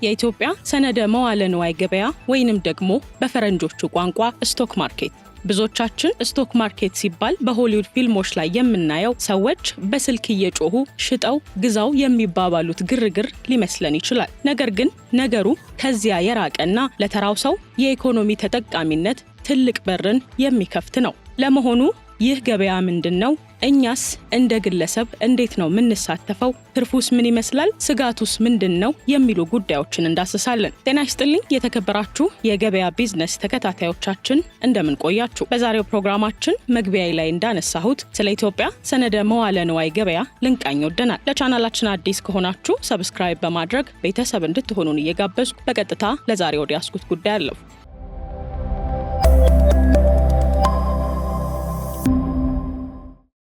የኢትዮጵያ ሰነደ መዋለ ንዋይ ገበያ ወይንም ደግሞ በፈረንጆቹ ቋንቋ ስቶክ ማርኬት። ብዙዎቻችን ስቶክ ማርኬት ሲባል በሆሊውድ ፊልሞች ላይ የምናየው ሰዎች በስልክ እየጮሁ ሽጠው ግዛው የሚባባሉት ግርግር ሊመስለን ይችላል። ነገር ግን ነገሩ ከዚያ የራቀና ለተራው ሰው የኢኮኖሚ ተጠቃሚነት ትልቅ በርን የሚከፍት ነው። ለመሆኑ ይህ ገበያ ምንድነው? እኛስ እንደ ግለሰብ እንዴት ነው የምንሳተፈው? ትርፉስ ምን ይመስላል? ስጋቱስ ምንድነው? የሚሉ ጉዳዮችን እንዳስሳለን። ጤና ይስጥልኝ የተከበራችሁ የገበያ ቢዝነስ ተከታታዮቻችን እንደምን ቆያችሁ? በዛሬው ፕሮግራማችን መግቢያዬ ላይ እንዳነሳሁት ስለ ኢትዮጵያ ሰነደ መዋለ ንዋይ ገበያ ልንቃኝ ወደናል። ለቻናላችን አዲስ ከሆናችሁ ሰብስክራይብ በማድረግ ቤተሰብ እንድትሆኑን እየጋበዝኩ በቀጥታ ለዛሬ ወደ ያስኩት ጉዳይ አለሁ።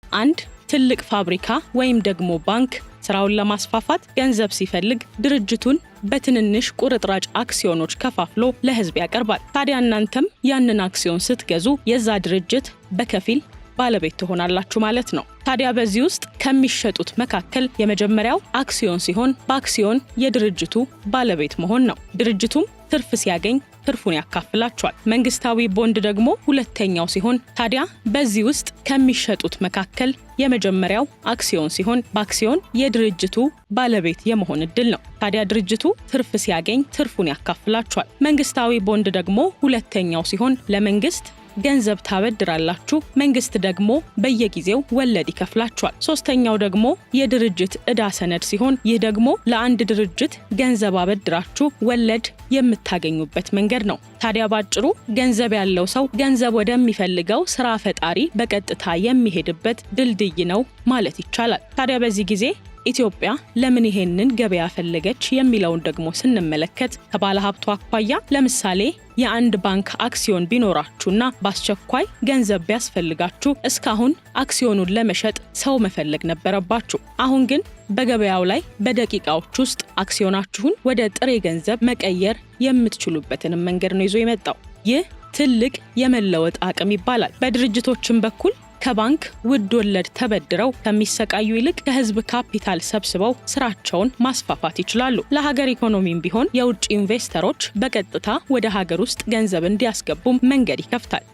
አንድ ትልቅ ፋብሪካ ወይም ደግሞ ባንክ ስራውን ለማስፋፋት ገንዘብ ሲፈልግ ድርጅቱን በትንንሽ ቁርጥራጭ አክሲዮኖች ከፋፍሎ ለህዝብ ያቀርባል። ታዲያ እናንተም ያንን አክሲዮን ስትገዙ የዛ ድርጅት በከፊል ባለቤት ትሆናላችሁ ማለት ነው። ታዲያ በዚህ ውስጥ ከሚሸጡት መካከል የመጀመሪያው አክሲዮን ሲሆን በአክሲዮን የድርጅቱ ባለቤት መሆን ነው። ድርጅቱም ትርፍ ሲያገኝ ትርፉን ያካፍላቸዋል። መንግስታዊ ቦንድ ደግሞ ሁለተኛው ሲሆን ታዲያ በዚህ ውስጥ ከሚሸጡት መካከል የመጀመሪያው አክሲዮን ሲሆን በአክሲዮን የድርጅቱ ባለቤት የመሆን እድል ነው። ታዲያ ድርጅቱ ትርፍ ሲያገኝ ትርፉን ያካፍላቸዋል። መንግስታዊ ቦንድ ደግሞ ሁለተኛው ሲሆን ለመንግስት ገንዘብ ታበድራላችሁ፣ መንግስት ደግሞ በየጊዜው ወለድ ይከፍላችኋል። ሶስተኛው ደግሞ የድርጅት ዕዳ ሰነድ ሲሆን ይህ ደግሞ ለአንድ ድርጅት ገንዘብ አበድራችሁ ወለድ የምታገኙበት መንገድ ነው። ታዲያ ባጭሩ ገንዘብ ያለው ሰው ገንዘብ ወደሚፈልገው ስራ ፈጣሪ በቀጥታ የሚሄድበት ድልድይ ነው ማለት ይቻላል። ታዲያ በዚህ ጊዜ ኢትዮጵያ ለምን ይሄንን ገበያ ፈለገች የሚለውን ደግሞ ስንመለከት ከባለ ሀብቱ አኳያ ለምሳሌ የአንድ ባንክ አክሲዮን ቢኖራችሁና በአስቸኳይ ገንዘብ ቢያስፈልጋችሁ እስካሁን አክሲዮኑን ለመሸጥ ሰው መፈለግ ነበረባችሁ። አሁን ግን በገበያው ላይ በደቂቃዎች ውስጥ አክሲዮናችሁን ወደ ጥሬ ገንዘብ መቀየር የምትችሉበትን መንገድ ነው ይዞ የመጣው። ይህ ትልቅ የመለወጥ አቅም ይባላል። በድርጅቶችም በኩል ከባንክ ውድ ወለድ ተበድረው ከሚሰቃዩ ይልቅ ከህዝብ ካፒታል ሰብስበው ስራቸውን ማስፋፋት ይችላሉ። ለሀገር ኢኮኖሚም ቢሆን የውጭ ኢንቨስተሮች በቀጥታ ወደ ሀገር ውስጥ ገንዘብ እንዲያስገቡም መንገድ ይከፍታል።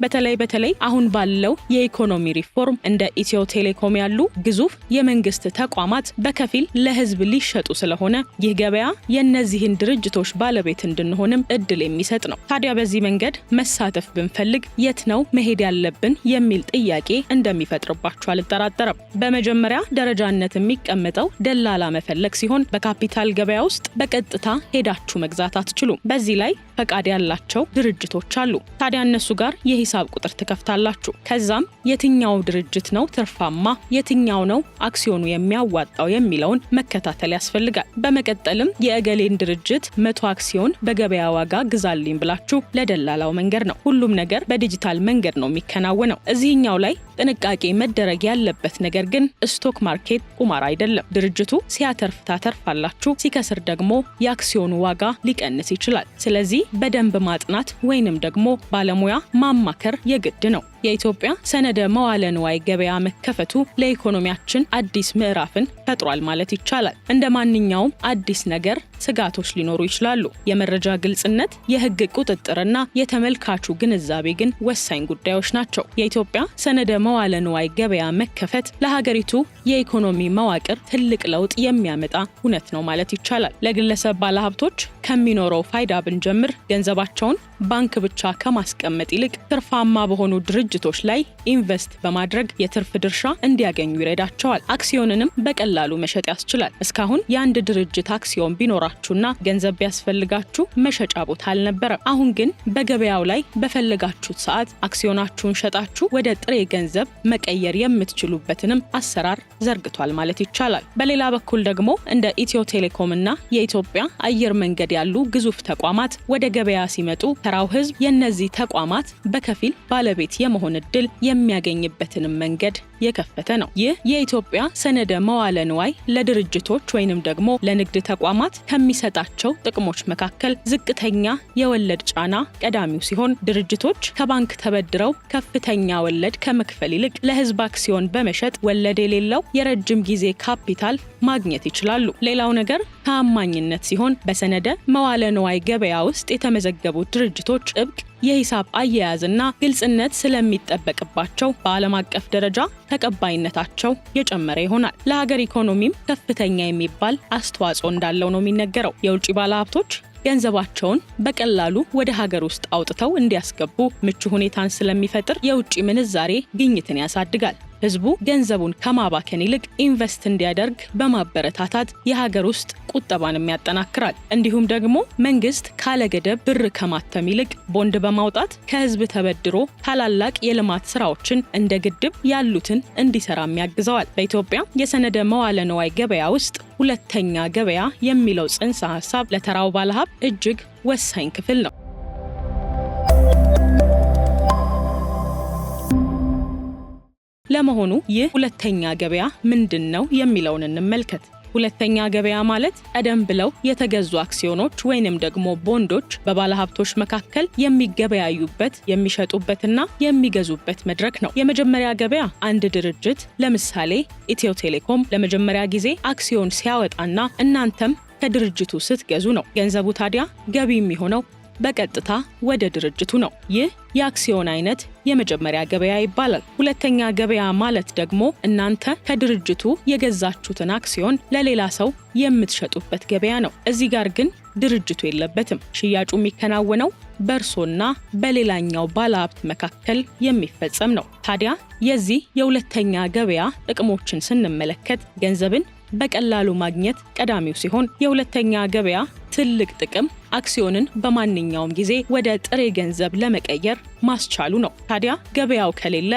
በተለይ አሁን ባለው የኢኮኖሚ ሪፎርም እንደ ኢትዮ ቴሌኮም ያሉ ግዙፍ የመንግስት ተቋማት በከፊል ለህዝብ ሊሸጡ ስለሆነ ይህ ገበያ የእነዚህን ድርጅቶች ባለቤት እንድንሆንም እድል የሚሰጥ ነው። ታዲያ በዚህ መንገድ መሳተፍ ብንፈልግ የት ነው መሄድ ያለብን የሚል ጥያቄ እንደሚፈጥርባችሁ አልጠራጠርም። በመጀመሪያ ደረጃነት የሚቀመጠው ደላላ መፈለግ ሲሆን በካፒታል ገበያ ውስጥ በቀጥታ ሄዳችሁ መግዛት አትችሉም። በዚህ ላይ ፈቃድ ያላቸው ድርጅቶች አሉ። ታዲያ እነሱ ጋር የሂሳብ ቁጥር ትከፍታላችሁ። ከዛም የትኛው ድርጅት ነው ትርፋማ፣ የትኛው ነው አክሲዮኑ የሚያዋጣው የሚለውን መከታተል ያስፈልጋል። በመቀጠልም የእገሌን ድርጅት 100 አክሲዮን በገበያ ዋጋ ግዛልኝ ብላችሁ ለደላላው መንገድ ነው። ሁሉም ነገር በዲጂታል መንገድ ነው የሚከናወነው። እዚህኛው ላይ ጥንቃቄ መደረግ ያለበት ነገር ግን ስቶክ ማርኬት ቁማር አይደለም። ድርጅቱ ሲያተርፍ ታተርፋላችሁ፣ ሲከስር ደግሞ የአክሲዮኑ ዋጋ ሊቀንስ ይችላል። ስለዚህ በደንብ ማጥናት ወይንም ደግሞ ባለሙያ ማማከር የግድ ነው። የኢትዮጵያ ሰነደ መዋለ ንዋይ ገበያ መከፈቱ ለኢኮኖሚያችን አዲስ ምዕራፍን ፈጥሯል ማለት ይቻላል። እንደ ማንኛውም አዲስ ነገር ስጋቶች ሊኖሩ ይችላሉ። የመረጃ ግልጽነት፣ የህግ ቁጥጥርና የተመልካቹ ግንዛቤ ግን ወሳኝ ጉዳዮች ናቸው። የኢትዮጵያ ሰነደ መዋለ ንዋይ ገበያ መከፈት ለሀገሪቱ የኢኮኖሚ መዋቅር ትልቅ ለውጥ የሚያመጣ እውነት ነው ማለት ይቻላል። ለግለሰብ ባለሀብቶች ከሚኖረው ፋይዳ ብንጀምር ገንዘባቸውን ባንክ ብቻ ከማስቀመጥ ይልቅ ትርፋማ በሆኑ ድርጅቶች ላይ ኢንቨስት በማድረግ የትርፍ ድርሻ እንዲያገኙ ይረዳቸዋል። አክሲዮንንም በቀላሉ መሸጥ ያስችላል። እስካሁን የአንድ ድርጅት አክሲዮን ቢኖራችሁና ገንዘብ ቢያስፈልጋችሁ መሸጫ ቦታ አልነበረም። አሁን ግን በገበያው ላይ በፈለጋችሁት ሰዓት አክሲዮናችሁን ሸጣችሁ ወደ ጥሬ ገንዘብ መቀየር የምትችሉበትንም አሰራር ዘርግቷል ማለት ይቻላል። በሌላ በኩል ደግሞ እንደ ኢትዮ ቴሌኮምና የኢትዮጵያ አየር መንገድ ያሉ ግዙፍ ተቋማት ወደ ገበያ ሲመጡ ተራው ህዝብ የነዚህ ተቋማት በከፊል ባለቤት የመሆን እድል የሚያገኝበትን መንገድ የከፈተ ነው። ይህ የኢትዮጵያ ሰነደ መዋለ ንዋይ ለድርጅቶች ወይንም ደግሞ ለንግድ ተቋማት ከሚሰጣቸው ጥቅሞች መካከል ዝቅተኛ የወለድ ጫና ቀዳሚው ሲሆን ድርጅቶች ከባንክ ተበድረው ከፍተኛ ወለድ ከመክፈል ይልቅ ለህዝብ አክሲዮን በመሸጥ ወለድ የሌለው የረጅም ጊዜ ካፒታል ማግኘት ይችላሉ። ሌላው ነገር ታማኝነት ሲሆን በሰነደ መዋለ ንዋይ ገበያ ውስጥ የተመዘገቡ ድርጅቶች ጥብቅ የሂሳብ አያያዝና ግልጽነት ስለሚጠበቅባቸው በዓለም አቀፍ ደረጃ ተቀባይነታቸው የጨመረ ይሆናል። ለሀገር ኢኮኖሚም ከፍተኛ የሚባል አስተዋጽኦ እንዳለው ነው የሚነገረው። የውጭ ባለሀብቶች ገንዘባቸውን በቀላሉ ወደ ሀገር ውስጥ አውጥተው እንዲያስገቡ ምቹ ሁኔታን ስለሚፈጥር የውጭ ምንዛሬ ግኝትን ያሳድጋል። ህዝቡ ገንዘቡን ከማባከን ይልቅ ኢንቨስት እንዲያደርግ በማበረታታት የሀገር ውስጥ ቁጠባንም ያጠናክራል። እንዲሁም ደግሞ መንግስት ካለገደብ ብር ከማተም ይልቅ ቦንድ በማውጣት ከህዝብ ተበድሮ ታላላቅ የልማት ስራዎችን እንደ ግድብ ያሉትን እንዲሰራም ያግዘዋል። በኢትዮጵያ የሰነደ መዋለ ንዋይ ገበያ ውስጥ ሁለተኛ ገበያ የሚለው ጽንሰ ሐሳብ ለተራው ባለሀብት እጅግ ወሳኝ ክፍል ነው። ለመሆኑ ይህ ሁለተኛ ገበያ ምንድነው የሚለውን እንመልከት። ሁለተኛ ገበያ ማለት ቀደም ብለው የተገዙ አክሲዮኖች ወይንም ደግሞ ቦንዶች በባለሀብቶች መካከል የሚገበያዩበት የሚሸጡበትና የሚገዙበት መድረክ ነው። የመጀመሪያ ገበያ አንድ ድርጅት ለምሳሌ ኢትዮ ቴሌኮም ለመጀመሪያ ጊዜ አክሲዮን ሲያወጣና እናንተም ከድርጅቱ ስትገዙ ነው። ገንዘቡ ታዲያ ገቢ የሚሆነው በቀጥታ ወደ ድርጅቱ ነው። ይህ የአክሲዮን አይነት የመጀመሪያ ገበያ ይባላል። ሁለተኛ ገበያ ማለት ደግሞ እናንተ ከድርጅቱ የገዛችሁትን አክሲዮን ለሌላ ሰው የምትሸጡበት ገበያ ነው። እዚህ ጋር ግን ድርጅቱ የለበትም። ሽያጩ የሚከናወነው በእርሶና በሌላኛው ባለሀብት መካከል የሚፈጸም ነው። ታዲያ የዚህ የሁለተኛ ገበያ ጥቅሞችን ስንመለከት ገንዘብን በቀላሉ ማግኘት ቀዳሚው ሲሆን የሁለተኛ ገበያ ትልቅ ጥቅም አክሲዮንን በማንኛውም ጊዜ ወደ ጥሬ ገንዘብ ለመቀየር ማስቻሉ ነው። ታዲያ ገበያው ከሌለ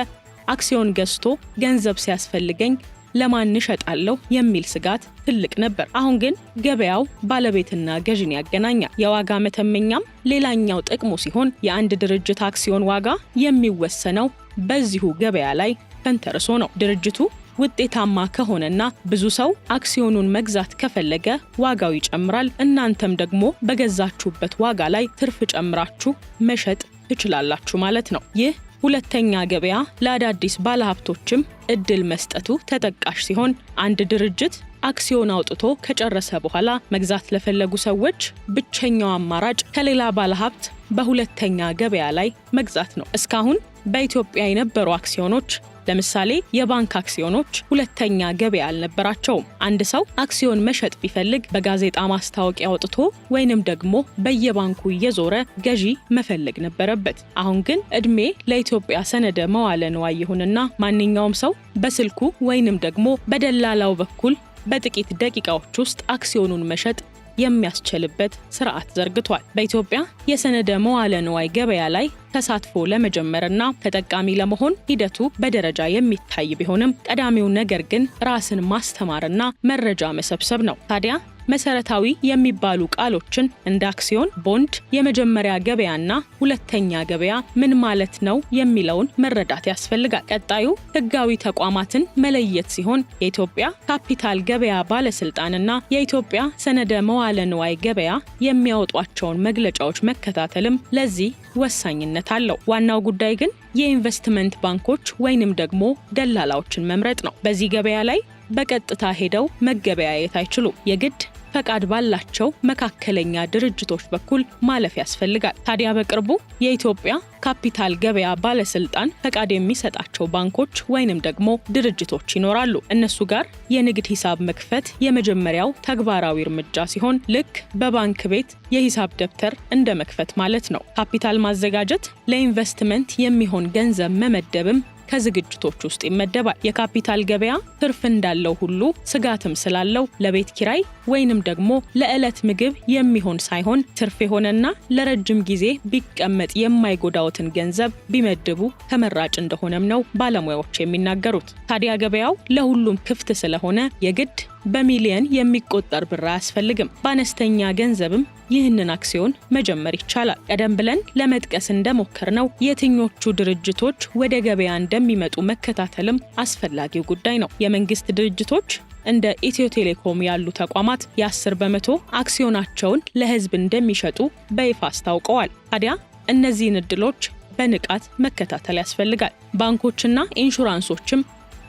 አክሲዮን ገዝቶ ገንዘብ ሲያስፈልገኝ ለማን እሸጣለሁ የሚል ስጋት ትልቅ ነበር። አሁን ግን ገበያው ባለቤትና ገዥን ያገናኛል። የዋጋ መተመኛም ሌላኛው ጥቅሙ ሲሆን የአንድ ድርጅት አክሲዮን ዋጋ የሚወሰነው በዚሁ ገበያ ላይ ተንተርሶ ነው። ድርጅቱ ውጤታማ ከሆነና ብዙ ሰው አክሲዮኑን መግዛት ከፈለገ ዋጋው ይጨምራል። እናንተም ደግሞ በገዛችሁበት ዋጋ ላይ ትርፍ ጨምራችሁ መሸጥ ትችላላችሁ ማለት ነው። ይህ ሁለተኛ ገበያ ለአዳዲስ ባለሀብቶችም እድል መስጠቱ ተጠቃሽ ሲሆን አንድ ድርጅት አክሲዮን አውጥቶ ከጨረሰ በኋላ መግዛት ለፈለጉ ሰዎች ብቸኛው አማራጭ ከሌላ ባለሀብት በሁለተኛ ገበያ ላይ መግዛት ነው። እስካሁን በኢትዮጵያ የነበሩ አክሲዮኖች ለምሳሌ የባንክ አክሲዮኖች ሁለተኛ ገበያ አልነበራቸውም። አንድ ሰው አክሲዮን መሸጥ ቢፈልግ በጋዜጣ ማስታወቂያ አውጥቶ ወይንም ደግሞ በየባንኩ እየዞረ ገዢ መፈለግ ነበረበት። አሁን ግን እድሜ ለኢትዮጵያ ሰነደ መዋለ ንዋይ ይሁንና ማንኛውም ሰው በስልኩ ወይንም ደግሞ በደላላው በኩል በጥቂት ደቂቃዎች ውስጥ አክሲዮኑን መሸጥ የሚያስችልበት ስርዓት ዘርግቷል። በኢትዮጵያ የሰነደ መዋለ ንዋይ ገበያ ላይ ተሳትፎ ለመጀመርና ተጠቃሚ ለመሆን ሂደቱ በደረጃ የሚታይ ቢሆንም ቀዳሚው ነገር ግን ራስን ማስተማርና መረጃ መሰብሰብ ነው። ታዲያ መሰረታዊ የሚባሉ ቃሎችን እንደ አክሲዮን፣ ቦንድ፣ የመጀመሪያ ገበያና ሁለተኛ ገበያ ምን ማለት ነው የሚለውን መረዳት ያስፈልጋል። ቀጣዩ ህጋዊ ተቋማትን መለየት ሲሆን የኢትዮጵያ ካፒታል ገበያ ባለስልጣንና የኢትዮጵያ ሰነደ መዋለ ንዋይ ገበያ የሚያወጧቸውን መግለጫዎች መከታተልም ለዚህ ወሳኝነት አለው። ዋናው ጉዳይ ግን የኢንቨስትመንት ባንኮች ወይንም ደግሞ ደላላዎችን መምረጥ ነው። በዚህ ገበያ ላይ በቀጥታ ሄደው መገበያየት አይችሉም። የግድ ፈቃድ ባላቸው መካከለኛ ድርጅቶች በኩል ማለፍ ያስፈልጋል። ታዲያ በቅርቡ የኢትዮጵያ ካፒታል ገበያ ባለስልጣን ፈቃድ የሚሰጣቸው ባንኮች ወይንም ደግሞ ድርጅቶች ይኖራሉ። እነሱ ጋር የንግድ ሂሳብ መክፈት የመጀመሪያው ተግባራዊ እርምጃ ሲሆን ልክ በባንክ ቤት የሂሳብ ደብተር እንደ መክፈት ማለት ነው። ካፒታል ማዘጋጀት ለኢንቨስትመንት የሚሆን ገንዘብ መመደብም ከዝግጅቶች ውስጥ ይመደባል። የካፒታል ገበያ ትርፍ እንዳለው ሁሉ ስጋትም ስላለው ለቤት ኪራይ ወይንም ደግሞ ለዕለት ምግብ የሚሆን ሳይሆን ትርፍ የሆነና ለረጅም ጊዜ ቢቀመጥ የማይጎዳውትን ገንዘብ ቢመድቡ ተመራጭ እንደሆነም ነው ባለሙያዎች የሚናገሩት። ታዲያ ገበያው ለሁሉም ክፍት ስለሆነ የግድ በሚሊየን የሚቆጠር ብር አያስፈልግም። በአነስተኛ ገንዘብም ይህንን አክሲዮን መጀመር ይቻላል። ቀደም ብለን ለመጥቀስ እንደሞከርነው የትኞቹ ድርጅቶች ወደ ገበያ እንደሚመጡ መከታተልም አስፈላጊው ጉዳይ ነው። የመንግስት ድርጅቶች እንደ ኢትዮ ቴሌኮም ያሉ ተቋማት የ10 በመቶ አክሲዮናቸውን ለህዝብ እንደሚሸጡ በይፋ አስታውቀዋል። ታዲያ እነዚህን እድሎች በንቃት መከታተል ያስፈልጋል። ባንኮችና ኢንሹራንሶችም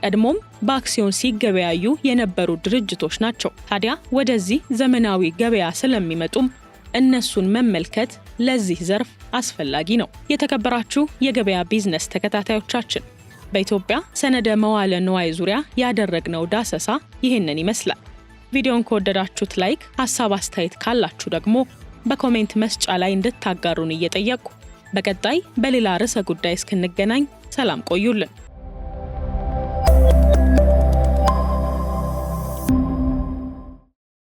ቀድሞም በአክሲዮን ሲገበያዩ የነበሩ ድርጅቶች ናቸው። ታዲያ ወደዚህ ዘመናዊ ገበያ ስለሚመጡም እነሱን መመልከት ለዚህ ዘርፍ አስፈላጊ ነው። የተከበራችሁ የገበያ ቢዝነስ ተከታታዮቻችን በኢትዮጵያ ሰነደ መዋለ ንዋይ ዙሪያ ያደረግነው ዳሰሳ ይህንን ይመስላል። ቪዲዮን ከወደዳችሁት ላይክ፣ ሐሳብ አስተያየት ካላችሁ ደግሞ በኮሜንት መስጫ ላይ እንድታጋሩን እየጠየቁ በቀጣይ በሌላ ርዕሰ ጉዳይ እስክንገናኝ ሰላም ቆዩልን።